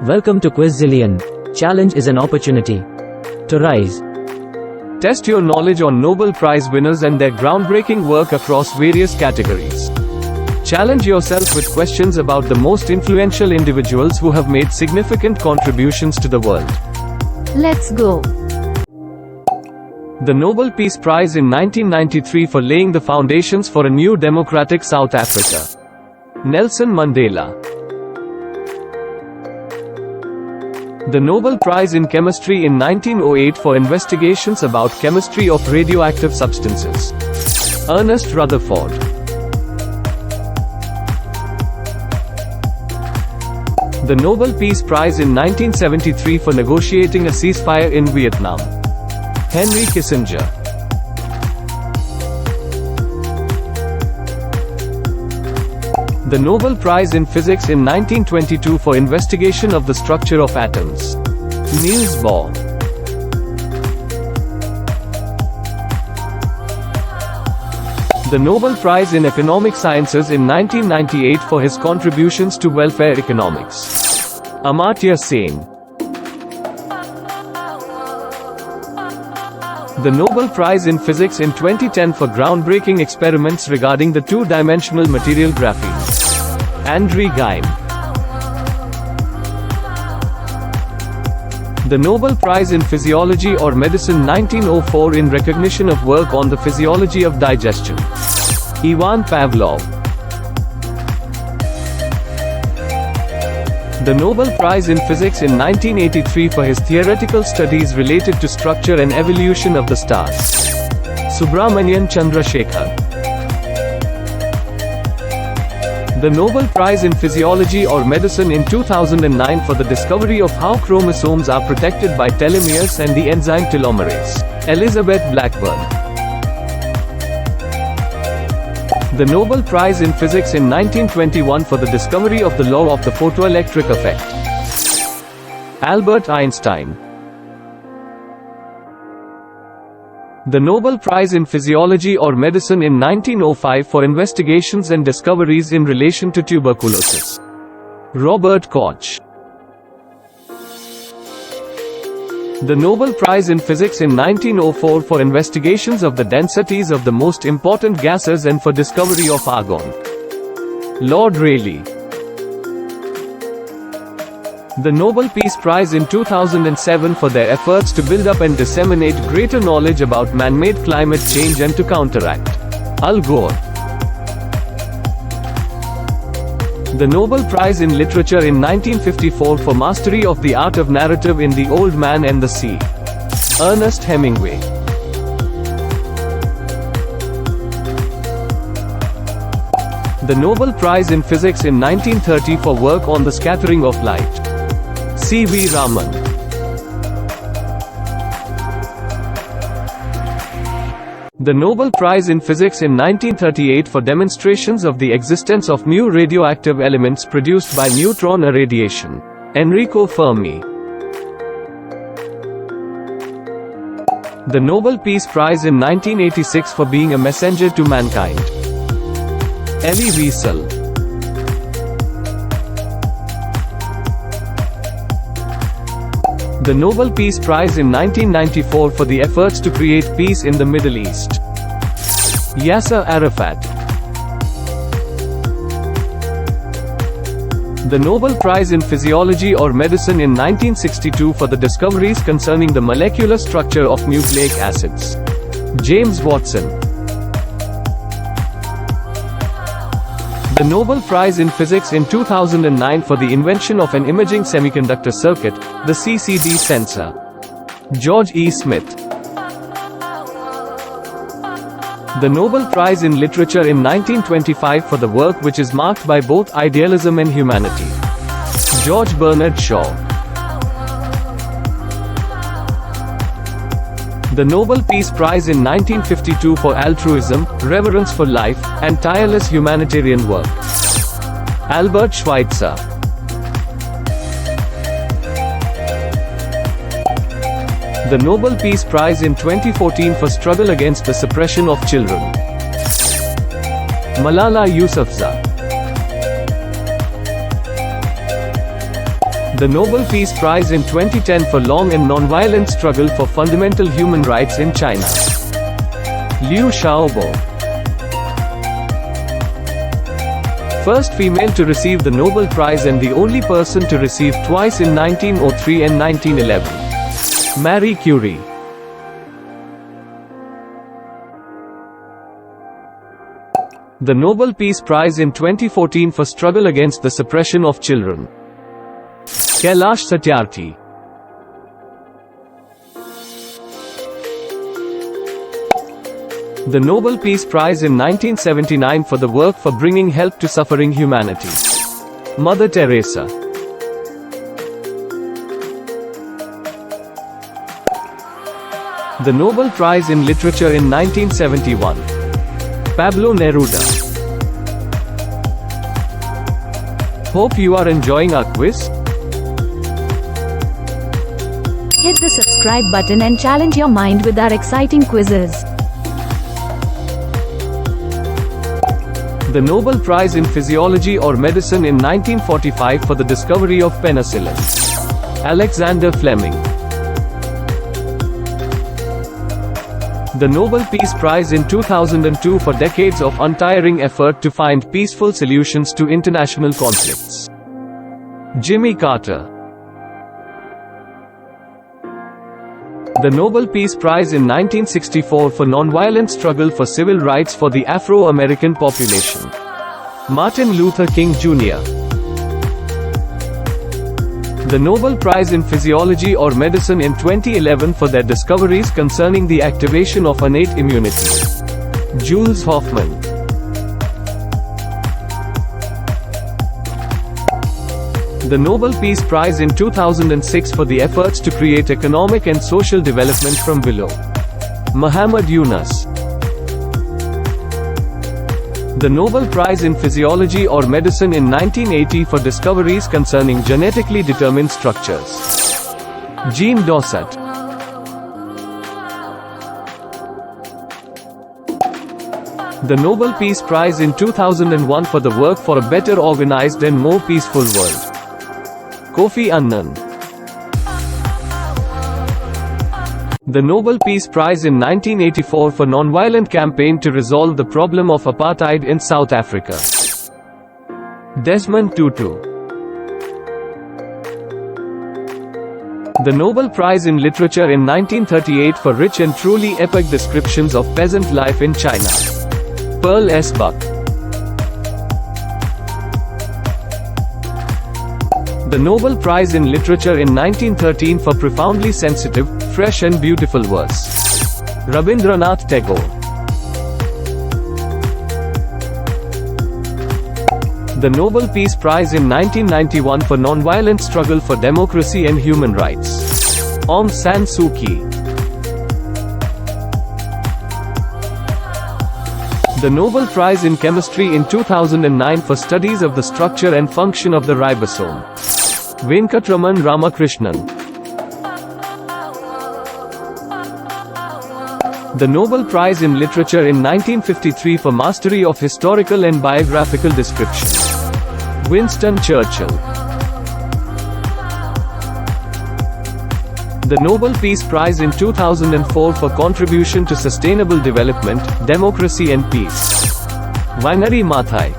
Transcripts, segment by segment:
Welcome to Quiz Zillion. Challenge is an opportunity to rise. Test your knowledge on Nobel Prize winners and their groundbreaking work across various categories. Challenge yourself with questions about the most influential individuals who have made significant contributions to the world. Let's go. The Nobel Peace Prize in 1993 for laying the foundations for a new democratic South Africa. Nelson Mandela. The Nobel Prize in Chemistry in 1908 for investigations about chemistry of radioactive substances. Ernest Rutherford. The Nobel Peace Prize in 1973 for negotiating a ceasefire in Vietnam. Henry Kissinger. The Nobel Prize in Physics in 1922 for investigation of the structure of atoms. Niels Bohr. The Nobel Prize in Economic Sciences in 1998 for his contributions to welfare economics. Amartya Sen. The Nobel Prize in Physics in 2010 for groundbreaking experiments regarding the two-dimensional material graphene. Andrew Geim. The Nobel Prize in Physiology or Medicine 1904 in recognition of work on the physiology of digestion. Ivan Pavlov. The Nobel Prize in Physics in 1983 for his theoretical studies related to structure and evolution of the stars. Subramanian Chandrasekhar. The Nobel Prize in Physiology or Medicine in 2009 for the discovery of how chromosomes are protected by telomeres and the enzyme telomerase. Elizabeth Blackburn. The Nobel Prize in Physics in 1921 for the discovery of the law of the photoelectric effect. Albert Einstein. The Nobel Prize in Physiology or Medicine in 1905 for investigations and discoveries in relation to tuberculosis. Robert Koch. The Nobel Prize in Physics in 1904 for investigations of the densities of the most important gases and for discovery of argon. Lord Rayleigh. The Nobel Peace Prize in 2007 for their efforts to build up and disseminate greater knowledge about man-made climate change and to counteract. Al Gore. The Nobel Prize in Literature in 1954 for mastery of the art of narrative in The Old Man and the Sea. Ernest Hemingway. The Nobel Prize in Physics in 1930 for work on the scattering of light. C.V. Raman. The Nobel Prize in Physics in 1938 for demonstrations of the existence of new radioactive elements produced by neutron irradiation. Enrico Fermi. The Nobel Peace Prize in 1986 for being a messenger to mankind. Elie Wiesel. The Nobel Peace Prize in 1994 for the efforts to create peace in the Middle East. Yasser Arafat. The Nobel Prize in Physiology or Medicine in 1962 for the discoveries concerning the molecular structure of nucleic acids. James Watson. The Nobel Prize in Physics in 2009 for the invention of an imaging semiconductor circuit, the CCD sensor. George E. Smith. The Nobel Prize in Literature in 1925 for the work which is marked by both idealism and humanity. George Bernard Shaw. The Nobel Peace Prize in 1952 for altruism, reverence for life, and tireless humanitarian work. Albert Schweitzer. The Nobel Peace Prize in 2014 for struggle against the suppression of children. Malala Yousafzai. The Nobel Peace Prize in 2010 for long and non-violent struggle for fundamental human rights in China. Liu Xiaobo. First female to receive the Nobel Prize and the only person to receive twice in 1903 and 1911. Marie Curie. The Nobel Peace Prize in 2014 for struggle against the suppression of children. Kailash Satyarthi. The Nobel Peace Prize in 1979 for the work for bringing help to suffering humanity. Mother Teresa. The Nobel Prize in Literature in 1971. Pablo Neruda. Hope you are enjoying our quiz. Hit the subscribe button and challenge your mind with our exciting quizzes. The Nobel Prize in Physiology or Medicine in 1945 for the discovery of penicillin. Alexander Fleming. The Nobel Peace Prize in 2002 for decades of untiring effort to find peaceful solutions to international conflicts. Jimmy Carter. The Nobel Peace Prize in 1964 for nonviolent struggle for civil rights for the Afro-American population. Martin Luther King Jr. The Nobel Prize in Physiology or Medicine in 2011 for their discoveries concerning the activation of innate immunity. Jules Hoffman. The Nobel Peace Prize in 2006 for the efforts to create economic and social development from below. Muhammad Yunus. The Nobel Prize in Physiology or Medicine in 1980 for discoveries concerning genetically determined structures. Jean Dosset. The Nobel Peace Prize in 2001 for the work for a better organized and more peaceful world. Kofi Annan. The Nobel Peace Prize in 1984 for nonviolent campaign to resolve the problem of apartheid in South Africa. Desmond Tutu. The Nobel Prize in Literature in 1938 for rich and truly epic descriptions of peasant life in China. Pearl S. Buck. The Nobel Prize in Literature in 1913 for profoundly sensitive, fresh and beautiful verse. Rabindranath Tagore. The Nobel Peace Prize in 1991 for nonviolent struggle for democracy and human rights. Aung San Suu Kyi. The Nobel Prize in Chemistry in 2009 for studies of the structure and function of the ribosome. Venkatraman Ramakrishnan. The Nobel Prize in Literature in 1953 for mastery of historical and biographical description. Winston Churchill. The Nobel Peace Prize in 2004 for contribution to sustainable development, democracy and peace. Vainari Maathai.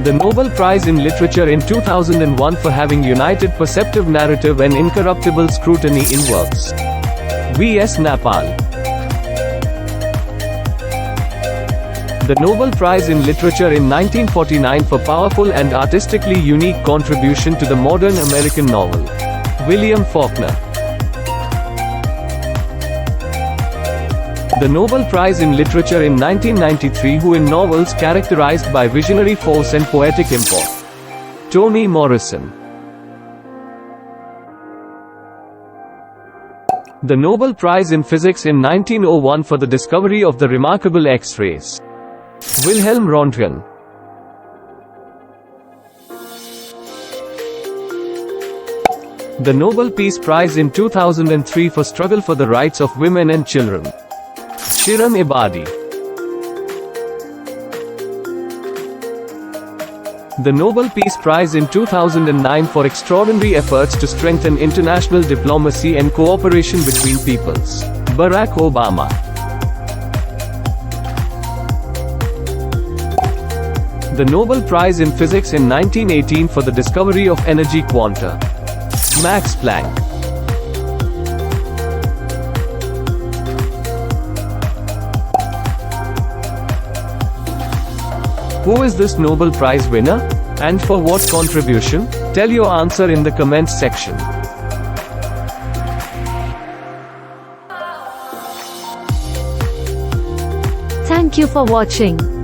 The Nobel Prize in Literature in 2001 for having united perceptive narrative and incorruptible scrutiny in works. V.S. Napal. The Nobel Prize in Literature in 1949 for powerful and artistically unique contribution to the modern American novel. William Faulkner. The Nobel Prize in Literature in 1993 who in novels characterized by visionary force and poetic import. Toni Morrison. The Nobel Prize in Physics in 1901 for the discovery of the remarkable X-rays. Wilhelm Röntgen. The Nobel Peace Prize in 2003 for struggle for the rights of women and children. Shirin Ebadi. The Nobel Peace Prize in 2009 for extraordinary efforts to strengthen international diplomacy and cooperation between peoples. Barack Obama. The Nobel Prize in Physics in 1918 for the discovery of energy quanta. Max Planck. Who is this Nobel Prize winner? And for what contribution? Tell your answer in the comments section. Thank you for watching.